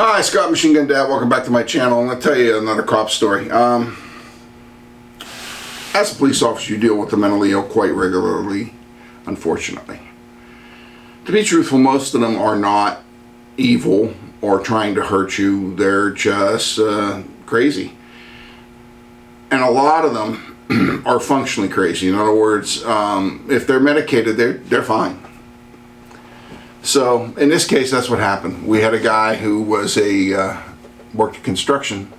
Hi, Scott Machine Gun Dad. Welcome back to my channel. I'm going to tell you another cop story. As a police officer, you deal with the mentally ill quite regularly, unfortunately. To be truthful, most of them are not evil or trying to hurt you. They're just crazy. And a lot of them are functionally crazy. In other words, if they're medicated, they're fine. So in this case, that's what happened. We had a guy who was worked in construction,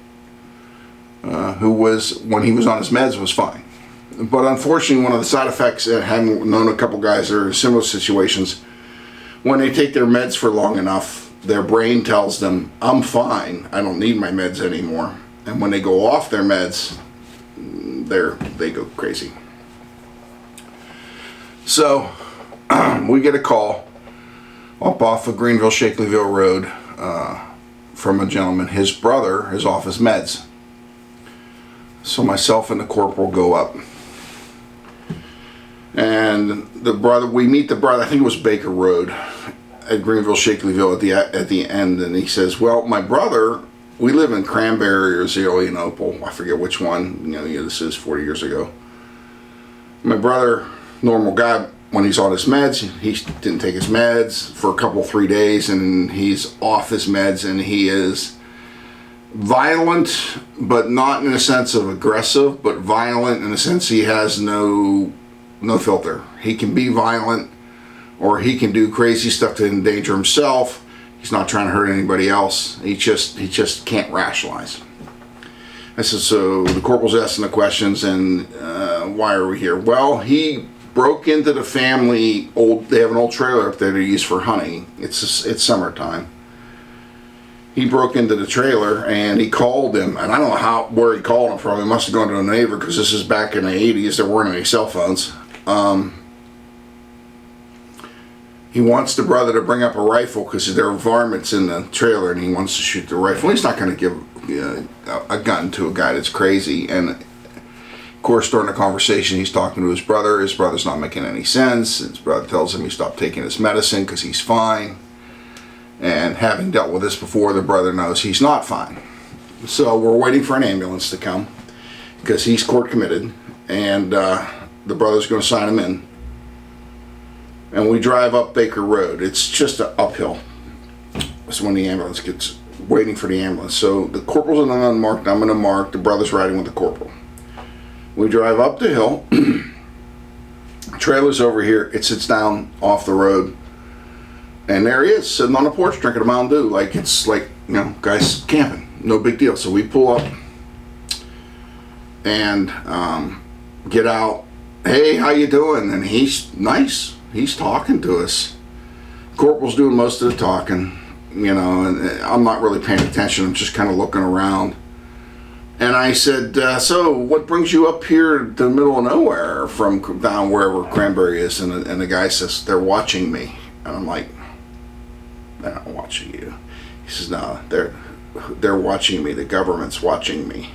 who was, when he was on his meds, was fine. But unfortunately, one of the side effects, having known a couple guys that are in similar situations, when they take their meds for long enough, their brain tells them, I'm fine, I don't need my meds anymore. And when they go off their meds, they go crazy. So we get a call up off of Greenville-Shakelyville Road from a gentleman. His brother is off his meds. So myself and the corporal go up. And the brother, we meet the brother, I think it was Baker Road at Greenville-Shakelyville at the end, and he says, well, my brother, we live in Cranberry or Zelienople, I forget which one, this is 40 years ago. My brother, normal guy, when he's on his meds, he didn't take his meds for a couple, 3 days, and he's off his meds, and he is violent, but not in a sense of aggressive, but violent in the sense he has no filter. He can be violent, or he can do crazy stuff to endanger himself. He's not trying to hurt anybody else. He just can't rationalize. I said, so the corporal's asking the questions, and why are we here? Well, he broke into the family they have an old trailer up there they use for hunting. It's summertime. He broke into the trailer and he called him, and I don't know where he called him from. He must have gone to a neighbor, because this is back in the 80s. There weren't any cell phones. He wants the brother to bring up a rifle because there are varmints in the trailer, and he wants to shoot the rifle. He's not going to give a gun to a guy that's crazy. And of course, during the conversation, he's talking to his brother. His brother's not making any sense. His brother tells him he stopped taking his medicine because he's fine. And having dealt with this before, the brother knows he's not fine. So we're waiting for an ambulance to come because he's court committed, and the brother's going to sign him in. And we drive up Baker Road. It's just an uphill. That's when the ambulance gets waiting for the ambulance. So the corporal's in an unmarked, I'm in a marked, the brother's riding with the corporal. We drive up the hill, trailer's over here, it sits down off the road, and there he is, sitting on the porch drinking a Mountain Dew, like it's like, guys camping, no big deal. So we pull up and get out, hey, how you doing? And he's nice, he's talking to us. Corporal's doing most of the talking, and I'm not really paying attention, I'm just kind of looking around. And I said, so what brings you up here to the middle of nowhere from down wherever Cranberry is? And the guy says, they're watching me. And I'm like, they're not watching you. He says, no, they're watching me. The government's watching me.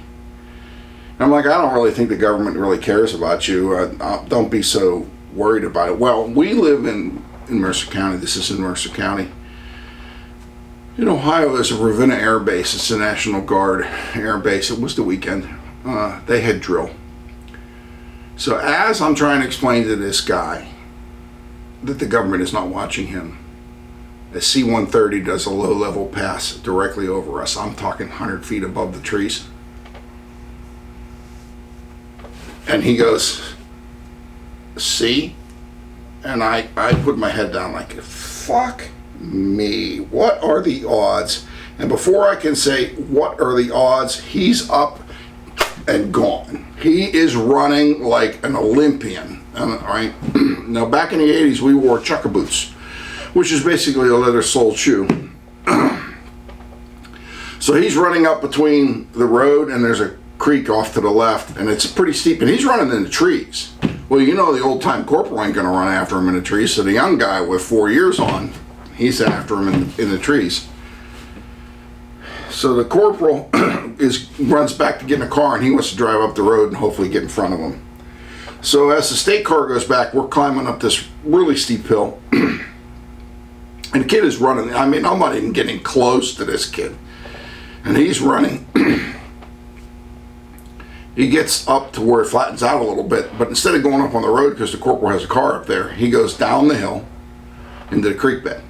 And I'm like, I don't really think the government really cares about you. Don't be so worried about it. Well, we live in Mercer County. This is in Mercer County. In Ohio, there's a Ravenna Air Base. It's a National Guard Air Base. It was the weekend. They had drill. So as I'm trying to explain to this guy that the government is not watching him, a C-130 does a low-level pass directly over us. I'm talking 100 feet above the trees. And he goes, see? And I put my head down like, fuck me, what are the odds? And before I can say what are the odds, he's up and gone. He is running like an Olympian. Right? Now, back in the 80s, we wore chukka boots, which is basically a leather soled shoe. So he's running up between the road, and there's a creek off to the left, and it's pretty steep, and he's running in the trees. Well, the old-time corporal ain't going to run after him in the trees, so the young guy with 4 years on, he's after him in the trees. So the corporal runs back to get in a car, and he wants to drive up the road and hopefully get in front of him. So as the state car goes back, we're climbing up this really steep hill. And the kid is running. I mean, I'm not even getting close to this kid. And he's running. He gets up to where it flattens out a little bit, but instead of going up on the road, because the corporal has a car up there, he goes down the hill into the creek bed.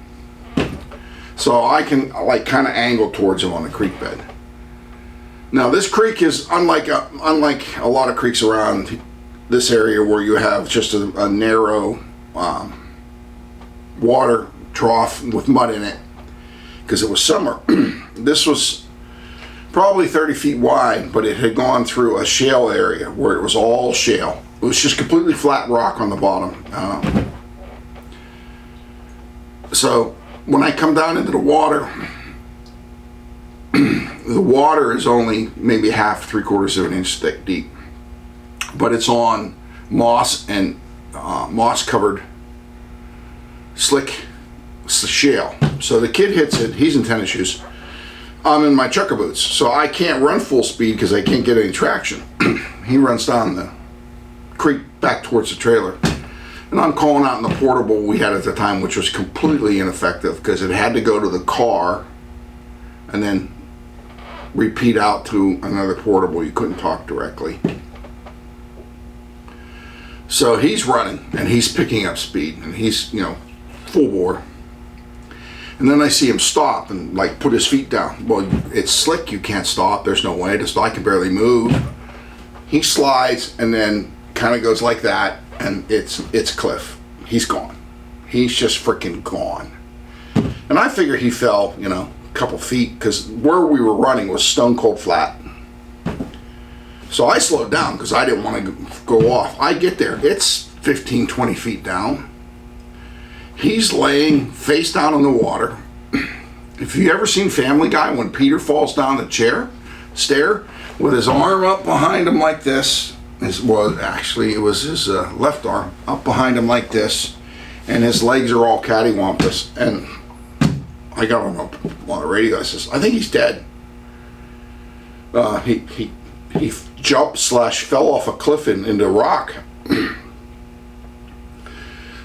So I can like kind of angle towards him on the creek bed. Now this creek is unlike a lot of creeks around this area where you have just a narrow water trough with mud in it, because it was summer. This was probably 30 feet wide, but it had gone through a shale area where it was all shale. It was just completely flat rock on the bottom. So when I come down into the water, the water is only maybe half, 3/4 of an inch thick deep, but it's on moss and moss covered slick shale. So the kid hits it. He's in tennis shoes. I'm in my trucker boots, so I can't run full speed because I can't get any traction. He runs down the creek back towards the trailer, and I'm calling out in the portable we had at the time, which was completely ineffective because it had to go to the car and then repeat out to another portable. You couldn't talk directly. So he's running and he's picking up speed and he's, full bore. And then I see him stop and like put his feet down. Well, it's slick, you can't stop. There's no way to stop. I can barely move. He slides and then kind of goes like that, and it's cliff. He's gone. He's just freaking gone. And I figure he fell, a couple feet, because where we were running was stone cold flat. So I slowed down because I didn't want to go off. I get there. It's 15, 20 feet down. He's laying face down in the water. If you ever seen Family Guy when Peter falls down the stair with his arm up behind him like this, it was his left arm up behind him like this, and his legs are all cattywampus. And I got on the radio. I says, I think he's dead. He jumped / fell off a cliff into rock.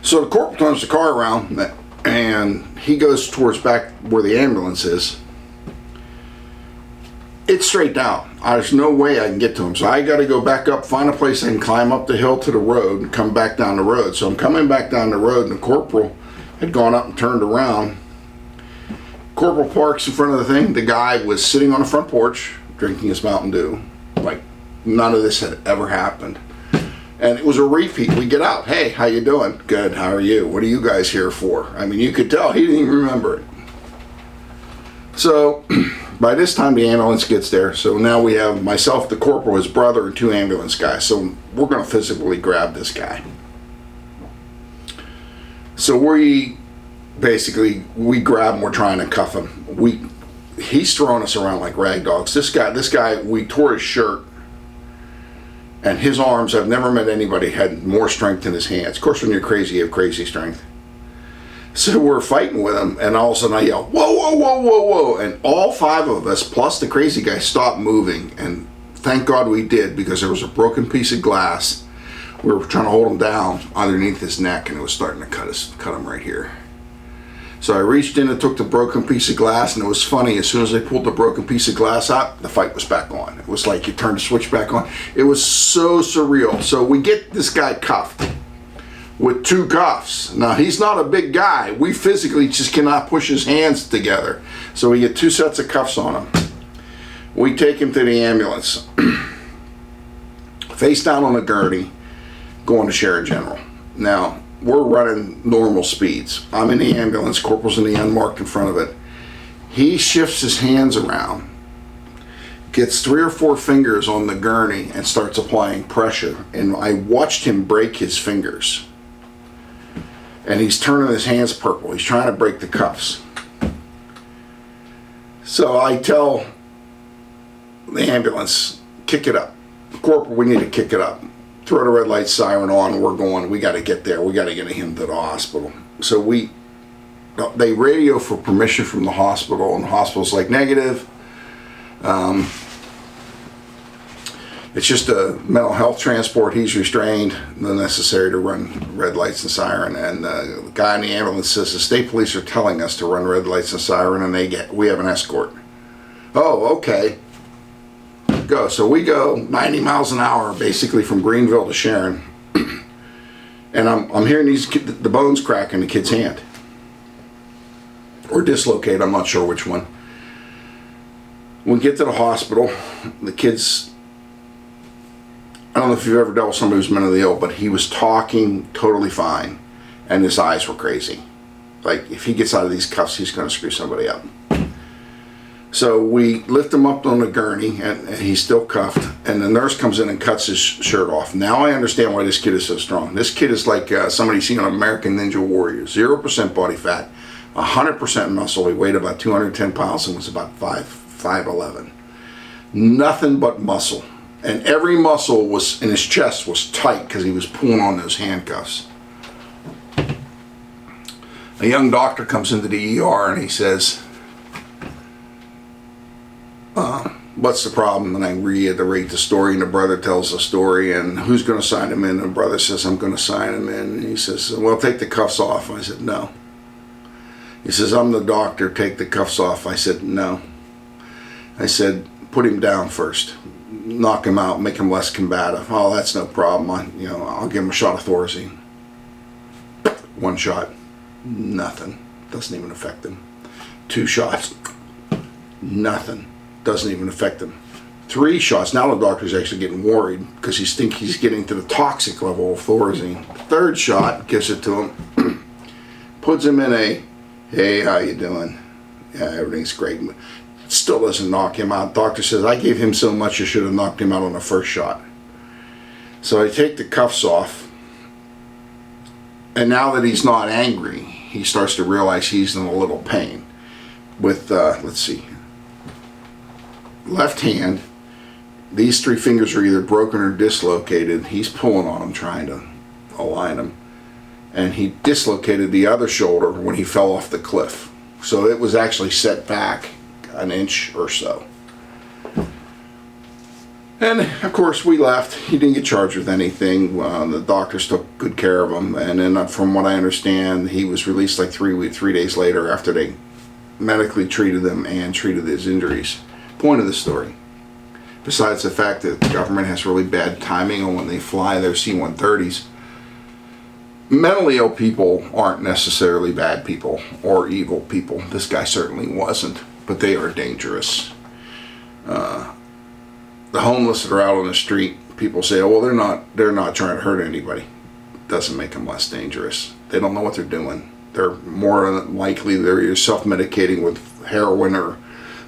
So the corporal turns the car around and he goes towards back where the ambulance is. It's straight down. There's no way I can get to him. So I got to go back up, find a place I can climb up the hill to the road and come back down the road. So I'm coming back down the road and the corporal had gone up and turned around. Corporal parks in front of the thing. The guy was sitting on the front porch drinking his Mountain Dew. Like none of this had ever happened. And it was a repeat. We get out. Hey, how you doing? Good. How are you? What are you guys here for? I mean, you could tell he didn't even remember it. So by this time the ambulance gets there. So now we have myself, the corporal, his brother, and 2 ambulance guys. So we're going to physically grab this guy. So we grab him. We're trying to cuff him. He's throwing us around like rag dogs. This guy, we tore his shirt. And his arms, I've never met anybody had more strength in his hands. Of course, when you're crazy, you have crazy strength. So we're fighting with him, and all of a sudden I yell, whoa, whoa, whoa, whoa, whoa. And all 5 of us, plus the crazy guy, stopped moving. And thank God we did, because there was a broken piece of glass. We were trying to hold him down underneath his neck, and it was starting to cut him right here. So I reached in and took the broken piece of glass, and it was funny. As soon as I pulled the broken piece of glass out, the fight was back on. It was like you turned the switch back on. It was so surreal. So we get this guy cuffed with 2 cuffs. Now, he's not a big guy. We physically just cannot push his hands together. So we get 2 sets of cuffs on him. We take him to the ambulance. Face down on a gurney, going to Sharon General. Now, we're running normal speeds. I'm in the ambulance, corporal's in the unmarked in front of it. He shifts his hands around, gets 3 or 4 fingers on the gurney and starts applying pressure. And I watched him break his fingers. And he's turning his hands purple. He's trying to break the cuffs. So I tell the ambulance, kick it up. Corporal, we need to kick it up. Throw the red light siren on, we're going, we got to get there, we got to get him to the hospital. So they radio for permission from the hospital, and the hospital's like, negative. It's just a mental health transport. He's restrained, not necessary to run red lights and siren. And the guy in the ambulance says the state police are telling us to run red lights and siren, and we have an escort. Oh, okay. Go. So we go 90 miles an hour, basically from Greenville to Sharon, and I'm hearing the bones crack in the kid's hand, or dislocate. I'm not sure which one. We get to the hospital. The kid's, I don't know if you've ever dealt with somebody who's mentally ill, but he was talking totally fine, and his eyes were crazy. Like, if he gets out of these cuffs, he's going to screw somebody up. So we lift him up on the gurney, and he's still cuffed, and the nurse comes in and cuts his shirt off. Now I understand why this kid is so strong. This kid is like somebody seen on American Ninja Warrior. 0% body fat, 100% muscle. He weighed about 210 pounds and was about 5'11". Nothing but muscle. And every muscle was in his chest was tight because he was pulling on those handcuffs. A young doctor comes into the ER and he says, what's the problem? And I reiterate the story, and the brother tells the story, and who's going to sign him in? And the brother says, I'm going to sign him in. And he says, well, take the cuffs off. I said, no. He says, I'm the doctor, take the cuffs off. I said, no. I said, put him down first. Knock him out, make him less combative. Oh, that's no problem. I'll give him a shot of Thorazine. One shot, nothing. Doesn't even affect him. 2 shots, nothing. Doesn't even affect him. 3 shots, now the doctor's actually getting worried because he thinks he's getting to the toxic level of Thorazine. 3rd shot, gives it to him, puts him in a, hey, how you doing? Yeah, everything's great. Still doesn't knock him out. Doctor says, I gave him so much you should have knocked him out on the 1st shot. So I take the cuffs off, and now that he's not angry, he starts to realize he's in a little pain. With, let's see, left hand, these 3 fingers are either broken or dislocated. He's pulling on them, trying to align them. And he dislocated the other shoulder when he fell off the cliff. So it was actually set back an inch or so. And of course we left. He didn't get charged with anything. The doctors took good care of him, and then from what I understand, he was released like 3 days later after they medically treated him and treated his injuries. Point of the story, besides the fact that the government has really bad timing on when they fly their C-130s, mentally ill people aren't necessarily bad people or evil people. This guy certainly wasn't. But they are dangerous. The homeless that are out on the street, people say, oh, well, they're not trying to hurt anybody. Doesn't make them less dangerous. They don't know what they're doing. They're more likely they're either self-medicating with heroin or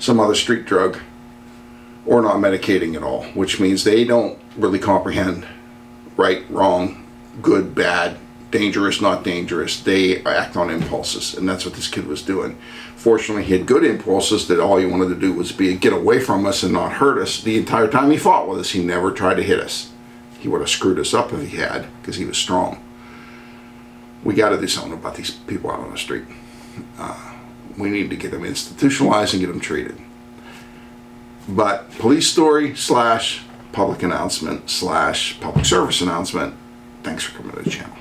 some other street drug, or not medicating at all, which means they don't really comprehend right, wrong, good, bad, dangerous, not dangerous. They act on impulses, and that's what this kid was doing. Fortunately, he had good impulses that all he wanted to do was get away from us and not hurt us. The entire time he fought with us, he never tried to hit us. He would have screwed us up if he had, because he was strong. We got to do something about these people out on the street. We need to get them institutionalized and get them treated. But police story / public announcement / public service announcement. Thanks for coming to the channel.